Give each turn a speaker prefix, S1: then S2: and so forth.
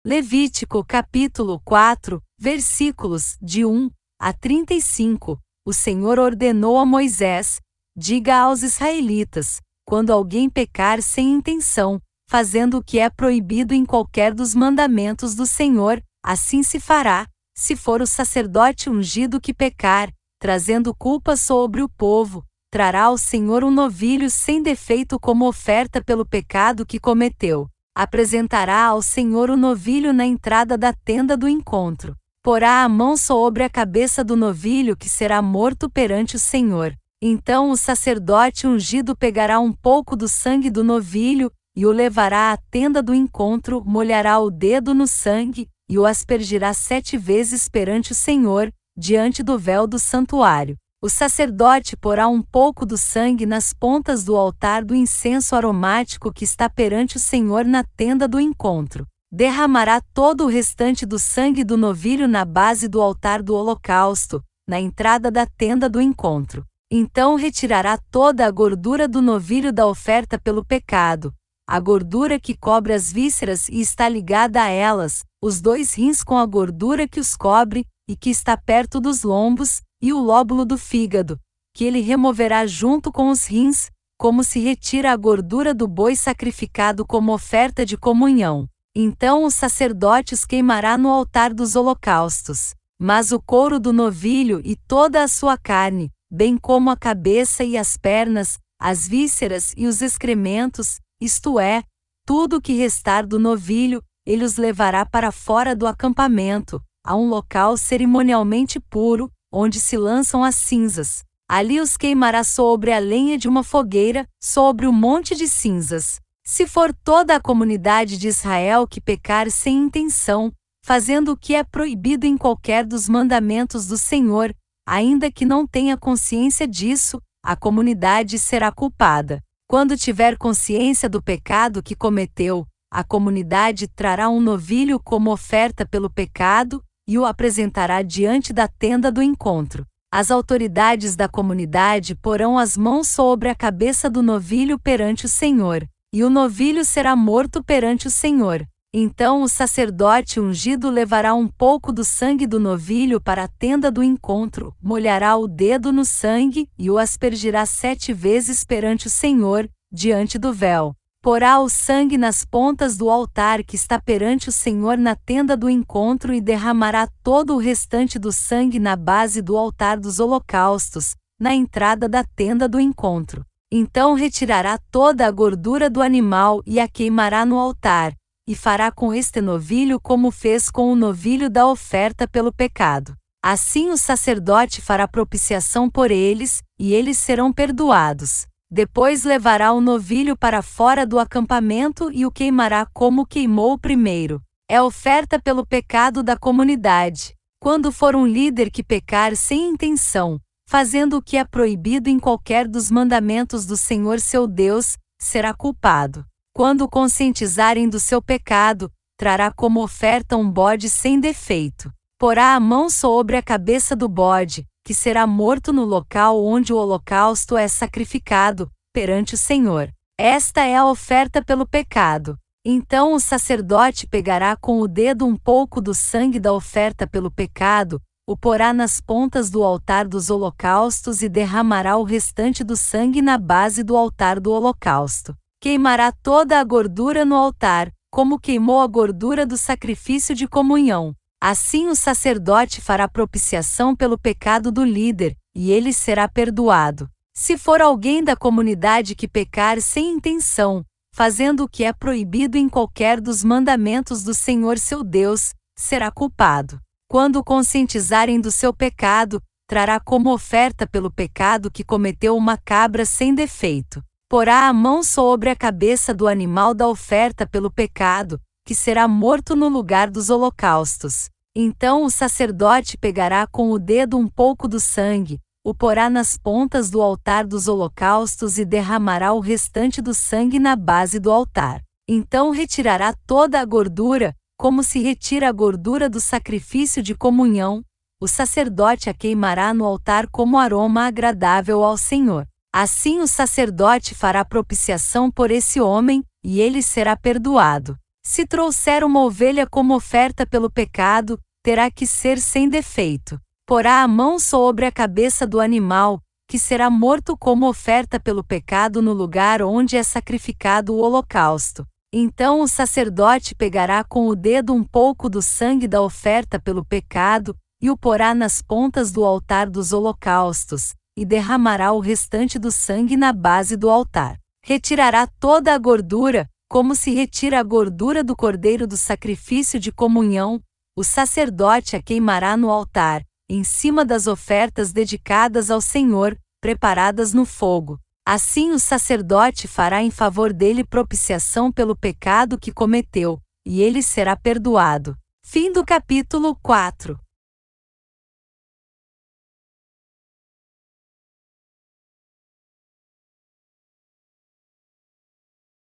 S1: Levítico capítulo 4, versículos de 1 a 35. O Senhor ordenou a Moisés: diga aos israelitas, quando alguém pecar sem intenção, fazendo o que é proibido em qualquer dos mandamentos do Senhor, assim se fará, se for o sacerdote ungido que pecar, trazendo culpa sobre o povo, trará ao Senhor um novilho sem defeito como oferta pelo pecado que cometeu. Apresentará ao Senhor o novilho na entrada da tenda do encontro. Porá a mão sobre a cabeça do novilho que será morto perante o Senhor. Então o sacerdote ungido pegará um pouco do sangue do novilho, e o levará à tenda do encontro, molhará o dedo no sangue, e o aspergirá 7 vezes perante o Senhor, diante do véu do santuário. O sacerdote porá um pouco do sangue nas pontas do altar do incenso aromático que está perante o Senhor na tenda do encontro. Derramará todo o restante do sangue do novilho na base do altar do holocausto, na entrada da tenda do encontro. Então retirará toda a gordura do novilho da oferta pelo pecado, a gordura que cobre as vísceras e está ligada a elas, os 2 rins com a gordura que os cobre, e que está perto dos lombos, e o lóbulo do fígado, que ele removerá junto com os rins, como se retira a gordura do boi sacrificado como oferta de comunhão. Então o sacerdote os queimará no altar dos holocaustos. Mas o couro do novilho e toda a sua carne, bem como a cabeça e as pernas, as vísceras e os excrementos, isto é, tudo o que restar do novilho, ele os levará para fora do acampamento, a um local cerimonialmente puro, onde se lançam as cinzas. Ali os queimará sobre a lenha de uma fogueira, sobre o monte de cinzas. Se for toda a comunidade de Israel que pecar sem intenção, fazendo o que é proibido em qualquer dos mandamentos do Senhor, ainda que não tenha consciência disso, a comunidade será culpada. Quando tiver consciência do pecado que cometeu, a comunidade trará um novilho como oferta pelo pecado, e o apresentará diante da tenda do encontro. As autoridades da comunidade porão as mãos sobre a cabeça do novilho perante o Senhor, e o novilho será morto perante o Senhor. Então o sacerdote ungido levará um pouco do sangue do novilho para a tenda do encontro, molhará o dedo no sangue e o aspergirá 7 vezes perante o Senhor, diante do véu. Porá o sangue nas pontas do altar que está perante o Senhor na tenda do encontro e derramará todo o restante do sangue na base do altar dos holocaustos, na entrada da tenda do encontro. Então retirará toda a gordura do animal e a queimará no altar, e fará com este novilho como fez com o novilho da oferta pelo pecado. Assim o sacerdote fará propiciação por eles, e eles serão perdoados. Depois levará o novilho para fora do acampamento e o queimará como queimou o primeiro. É oferta pelo pecado da comunidade. Quando for um líder que pecar sem intenção, fazendo o que é proibido em qualquer dos mandamentos do Senhor seu Deus, será culpado. Quando o conscientizarem do seu pecado, trará como oferta um bode sem defeito. Porá a mão sobre a cabeça do bode, que será morto no local onde o holocausto é sacrificado, perante o Senhor. Esta é a oferta pelo pecado. Então o sacerdote pegará com o dedo um pouco do sangue da oferta pelo pecado, o porá nas pontas do altar dos holocaustos e derramará o restante do sangue na base do altar do holocausto. Queimará toda a gordura no altar, como queimou a gordura do sacrifício de comunhão. Assim o sacerdote fará propiciação pelo pecado do líder, e ele será perdoado. Se for alguém da comunidade que pecar sem intenção, fazendo o que é proibido em qualquer dos mandamentos do Senhor seu Deus, será culpado. Quando o conscientizarem do seu pecado, trará como oferta pelo pecado que cometeu uma cabra sem defeito. Porá a mão sobre a cabeça do animal da oferta pelo pecado, que será morto no lugar dos holocaustos. Então o sacerdote pegará com o dedo um pouco do sangue, o porá nas pontas do altar dos holocaustos e derramará o restante do sangue na base do altar. Então retirará toda a gordura, como se retira a gordura do sacrifício de comunhão, o sacerdote a queimará no altar como aroma agradável ao Senhor. Assim o sacerdote fará propiciação por esse homem, e ele será perdoado. Se trouxer uma ovelha como oferta pelo pecado, terá que ser sem defeito. Porá a mão sobre a cabeça do animal, que será morto como oferta pelo pecado no lugar onde é sacrificado o holocausto. Então o sacerdote pegará com o dedo um pouco do sangue da oferta pelo pecado, e o porá nas pontas do altar dos holocaustos, e derramará o restante do sangue na base do altar. Retirará toda a gordura, como se retira a gordura do cordeiro do sacrifício de comunhão, o sacerdote a queimará no altar, em cima das ofertas dedicadas ao Senhor, preparadas no fogo. Assim o sacerdote fará em favor dele propiciação pelo pecado que cometeu, e ele será perdoado. Fim do capítulo 4.